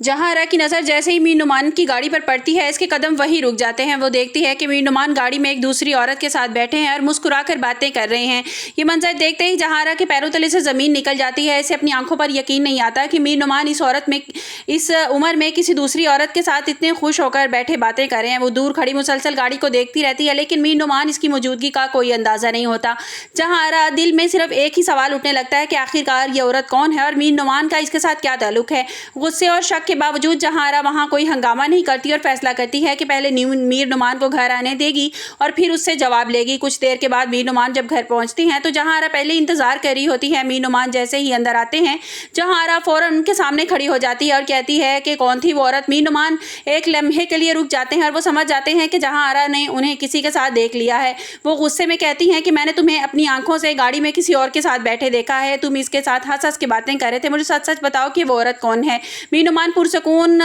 जहां आरा की नज़र जैसे ही मीर नुमान की गाड़ी पर पड़ती है, इसके कदम वहीं रुक जाते हैं। वो देखती है कि मीर नुमान गाड़ी में एक दूसरी औरत के साथ बैठे हैं और मुस्कुराकर बातें कर रहे हैं। ये मंजर देखते ही जहां आरा के पैरों तले से ज़मीन निकल जाती है। इसे अपनी आंखों पर यकीन नहीं आता कि मीर नुमान इस उम्र में किसी दूसरी औरत के साथ इतने खुश होकर बैठे बातें कर रहे हैं। वो दूर खड़ी मुसलसल गाड़ी को देखती रहती है, लेकिन मीर नुमान इसकी मौजूदगी का कोई अंदाज़ा नहीं होता। जहां आरा दिल में सिर्फ एक ही सवाल उठने लगता है कि आखिरकार ये औरत कौन है और मीर नुमान का इसके साथ क्या ताल्लुक है। गुस्से और शक के बावजूद जहां आरा वहां कोई हंगामा नहीं करती और फैसला करती है कि पहले मीर नुमान को घर आने देगी और फिर उससे जवाब लेगी। कुछ देर के बाद मीर नुमान जब घर पहुंचती हैं तो जहां आरा पहले इंतजार कर रही होती है। मीर नुमान जैसे ही अंदर आते हैं, जहां आरा फौरन उनके सामने खड़ी हो जाती है और कहती है कि कौन थी वो औरत। मीर नुमान एक लम्हे के लिए रुक जाते हैं और वो समझ जाते हैं कि जहां आरा ने उन्हें किसी के साथ देख लिया है। वो गुस्से में कहती हैं कि मैंने तुम्हें अपनी आंखों से गाड़ी में किसी और के साथ बैठे देखा है, तुम इसके साथ हंस हंस के बातें कर रहे थे, मुझे सच सच बताओ कि वो औरत कौन है। मीर नुमान पुरसकून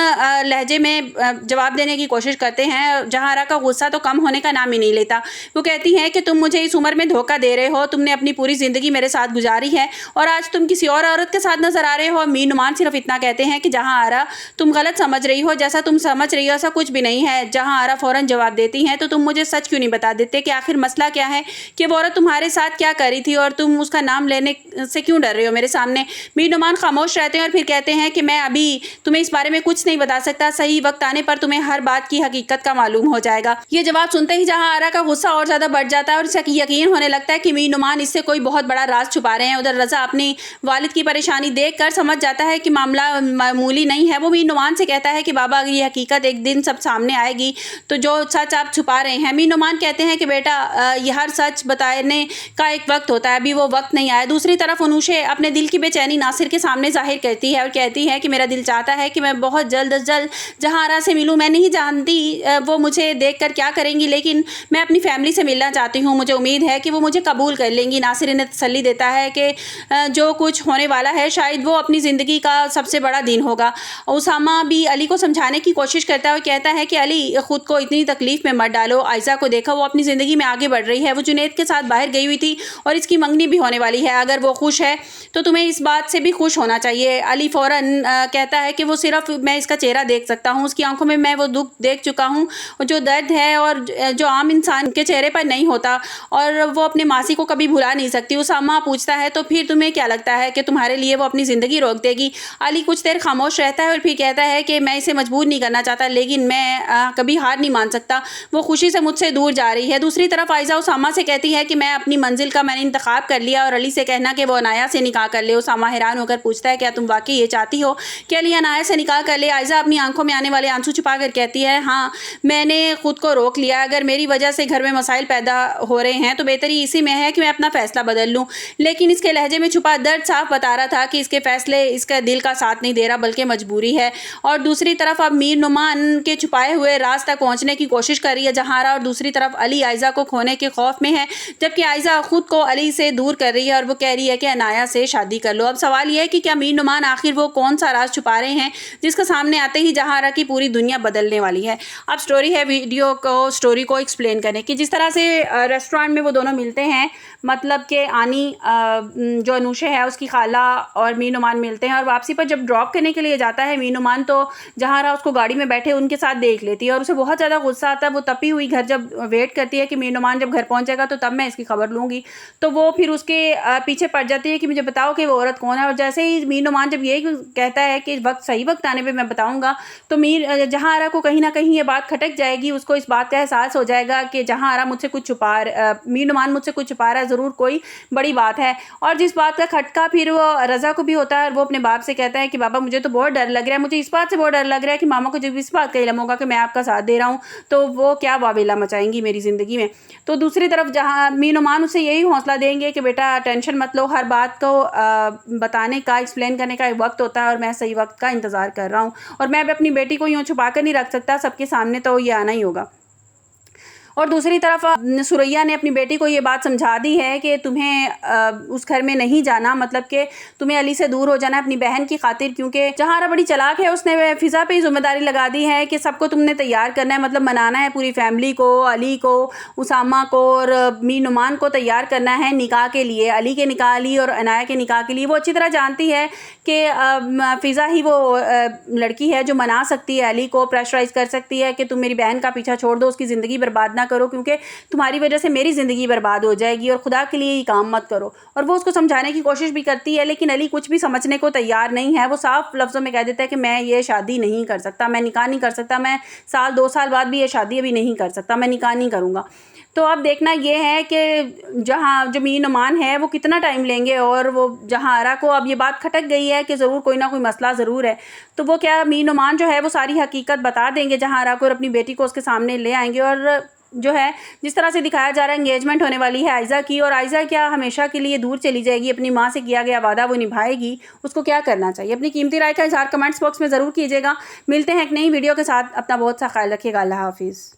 लहजे में जवाब देने की कोशिश करते हैं। जहां आरा का गुस्सा तो कम होने का नाम ही नहीं लेता। वो कहती हैं कि तुम मुझे इस उम्र में धोखा दे रहे हो, तुमने अपनी पूरी ज़िंदगी मेरे साथ गुजारी है और आज तुम किसी और औरत के साथ नजर आ रहे हो। मीर नुमान सिर्फ इतना कहते हैं कि जहां आरा तुम गलत समझ रही हो, जैसा तुम समझ रही हो ऐसा कुछ भी नहीं है। जहां आरा फौरन जवाब देती हैं तो तुम मुझे सच क्यों नहीं बता देते कि आखिर मसला क्या है, कि वो औरत तुम्हारे साथ क्या कर रही थी और तुम उसका नाम लेने से क्यों डर रहे हो मेरे सामने। मीर नुमान खामोश रहते हैं और फिर कहते हैं कि मैं अभी तुम्हें इस बारे में कुछ नहीं बता सकता, सही वक्त आने पर तुम्हें हर बात की हकीकत का मालूम हो जाएगा। ये जवाब सुनते ही जहां आरा का गुस्सा और ज्यादा बढ़ जाता है और इसे यकीन होने लगता है कि मीर नुमान इससे कोई बहुत बड़ा राज छुपा रहे हैं। उधर रजा अपनी वालिद की परेशानी देखकर समझ जाता है कि मामला मामूली नहीं है। वो मीर नुमान से कहता है कि बाबा अगर ये हकीकत एक दिन सब सामने आएगी तो जो सच आप छुपा रहे हैं। मीर नुमान कहते हैं कि बेटा ये हर सच बताने का एक वक्त होता है, अभी वो वक्त नहीं आया। दूसरी तरफ अनुशे अपने दिल की बेचैनी नासिर के सामने जाहिर करती है और कहती है कि मेरा दिल चाहता है कि मैं बहुत जल्द अज जल्द जहां आरा से मिलूं। मैं नहीं जानती वो मुझे देखकर क्या करेंगी, लेकिन मैं अपनी फैमिली से मिलना चाहती हूँ। मुझे उम्मीद है कि वो मुझे कबूल कर लेंगी। नासिर इन्हें तसल्ली देता है कि जो कुछ होने वाला है शायद वो अपनी ज़िंदगी का सबसे बड़ा दिन होगा। उसामा भी अली को समझाने की कोशिश करता है और कहता है कि अली खुद को इतनी तकलीफ में मत डालो। आयशा को देखा, वो अपनी ज़िंदगी में आगे बढ़ रही है। वो जुनैद के साथ बाहर गई हुई थी और इसकी मंगनी भी होने वाली है। अगर वो खुश है तो तुम्हें इस बात से भी खुश होना चाहिए। अली फौरन कहता है कि वो सिर्फ मैं इसका चेहरा देख सकता हूँ, उसकी आंखों में मैं वो दुख देख चुका हूँ जो दर्द है और जो आम इंसान के चेहरे पर नहीं होता, और वो अपने मासी को कभी भुला नहीं सकती। उसामा पूछता है तो फिर तुम्हें क्या लगता है कि तुम्हारे लिए वो अपनी ज़िंदगी रोक देगी। अली कुछ देर खामोश रहता है और फिर कहता है कि मैं इसे मजबूर नहीं करना चाहता, लेकिन मैं कभी हार नहीं मान सकता। वो खुशी से मुझसे दूर जा रही है। दूसरी तरफ आयशा उसामा से कहती है कि मैं अपनी मंजिल का मैंने इंतखाब कर लिया और अली से कहना कि वो अनाया से निकाह कर ले। उसामा हैरान होकर पूछता है क्या तुम वाकई ये चाहती हो कि अली अनाया से निकाह कर ले। आयशा अपनी आंखों में आने वाले आंसू छुपा कर कहती है हाँ, मैंने खुद को रोक लिया। अगर मेरी वजह से घर में मसाइल पैदा हो रहे हैं तो बेहतरी इसी में है कि मैं अपना फैसला बदल लूँ। लेकिन इसके लहजे में छुपा दर्द साफ बता रहा था कि इसके फैसले इसका दिल का साथ नहीं दे रहा बल्कि मजबूरी है। और दूसरी तरफ अब मीर नुमान के छुपाए हुए राज तक पहुंचने की कोशिश कर रही है जहारा, और दूसरी तरफ अली आयशा को खोने के खौफ में है, जबकि आयशा खुद को अली से दूर कर रही है और वो कह रही है कि अनाया से शादी कर लो। अब सवाल यह है कि क्या मीर नुमान आखिर वो कौन सा राज छुपा रहे हैं जिसका सामने आते ही जहारा की पूरी दुनिया बदलने वाली है। अब स्टोरी है स्टोरी को एक्सप्लेन करने की। जिस तरह से रेस्टोरेंट में वो दोनों मिलते हैं, मतलब कि आनी जो अनुशे है उसकी खाला और मीर नुमान मिलते हैं और वापसी पर जब ड्रॉप करने के लिए जाता है मीर नुमान तो जहारा उसको गाड़ी में बैठे उनके साथ देख लेती है और उसे बहुत ज़्यादा गुस्सा आता है। वो तपी हुई घर जब वेट करती है कि मीर नुमान जब घर पहुंचेगा तो तब मैं इसकी खबर लूँगी, तो वो फिर उसके पीछे पड़ जाती है कि मुझे बताओ कि वो औरत कौन है। और जैसे ही मीर नुमान जब ये कहता है कि सही वक्त आने पर मैं बताऊँगा, तो जहारा को कहीं ना कहीं ये बात खटक जाएगी। उसको इस बात का एहसास हो जाएगा कि जहारा मुझसे कुछ मीर नुमान मुझसे कुछ छुपा रहा है, ज़रूर कोई बड़ी बात है। और जिस बात का खटका फिर वो रज़ा को भी होता है और वो अपने बाप से कहता है कि बाबा मुझे तो बहुत डर लग रहा है, मुझे इस बात से बहुत डर लग रहा है कि मामा को जब इस बात का इल्म होगा कि मैं आपका साथ दे रहा हूँ तो वो क्या वावेला मचाएंगी मेरी ज़िंदगी में। तो दूसरी तरफ जहाँ मीर नुमान उसे यही हौसला देंगे कि बेटा टेंशन मत लो, हर बात को बताने का एक्सप्लेन करने का एक वक्त होता है और मैं सही वक्त का इंतज़ार कर रहा हूँ और मैं अब अपनी बेटी को यूँ छुपा कर नहीं रख सकता, सबके सामने तो ये आना ही होगा। اور دوسری طرف سریا نے اپنی بیٹی کو یہ بات سمجھا دی ہے کہ تمہیں اس گھر میں نہیں جانا، مطلب کہ تمہیں علی سے دور ہو جانا ہے اپنی بہن کی خاطر، کیونکہ جہارا بڑی چلاک ہے، اس نے فضا پہ ہی ذمہ داری لگا دی ہے کہ سب کو تم نے تیار کرنا ہے، مطلب منانا ہے پوری فیملی کو، علی کو، اسامہ کو اور میر نعمان کو تیار کرنا ہے نکاح کے لیے، علی کے نکاح لی اور عنایہ کے نکاح کے لیے۔ وہ اچھی طرح جانتی ہے کہ فضا ہی وہ لڑکی ہے جو منا سکتی ہے علی کو، پریشرائز کر سکتی ہے کہ تم میری بہن کا پیچھا چھوڑ دو، اس کی زندگی برباد نہ کرو، کیونکہ تمہاری وجہ سے میری زندگی برباد ہو جائے گی اور خدا کے لیے یہ کام مت کرو۔ اور وہ اس کو سمجھانے کی کوشش بھی کرتی ہے، لیکن علی کچھ بھی سمجھنے کو تیار نہیں ہے۔ وہ صاف لفظوں میں کہہ دیتا ہے کہ میں یہ شادی نہیں کر سکتا، میں نکاح نہیں کر سکتا، میں سال 2 سال بعد بھی یہ شادی ابھی نہیں کر سکتا، میں نکاح نہیں کروں گا۔ تو اب دیکھنا یہ ہے کہ جو میر نعمان ہے وہ کتنا ٹائم لیں گے، اور وہ جہارا کو اب یہ بات کھٹک گئی ہے کہ ضرور کوئی نہ کوئی مسئلہ ضرور ہے، تو وہ کیا میر نعمان جو ہے وہ ساری حقیقت بتا دیں گے جہارا کو اور اپنی بیٹی کو اس کے سامنے لے آئیں گے۔ اور جو ہے جس طرح سے دکھایا جا رہا ہے انگیجمنٹ ہونے والی ہے عائزہ کی، اور عائزہ کیا ہمیشہ کے لیے دور چلی جائے گی، اپنی ماں سے کیا گیا وعدہ وہ نبھائے گی، اس کو کیا کرنا چاہیے؟ اپنی قیمتی رائے کا اظہار کمنٹس باکس میں ضرور کیجیے گا۔ ملتے ہیں ایک نئی ویڈیو کے ساتھ، اپنا بہت سا خیال رکھیے گا۔ اللہ حافظ۔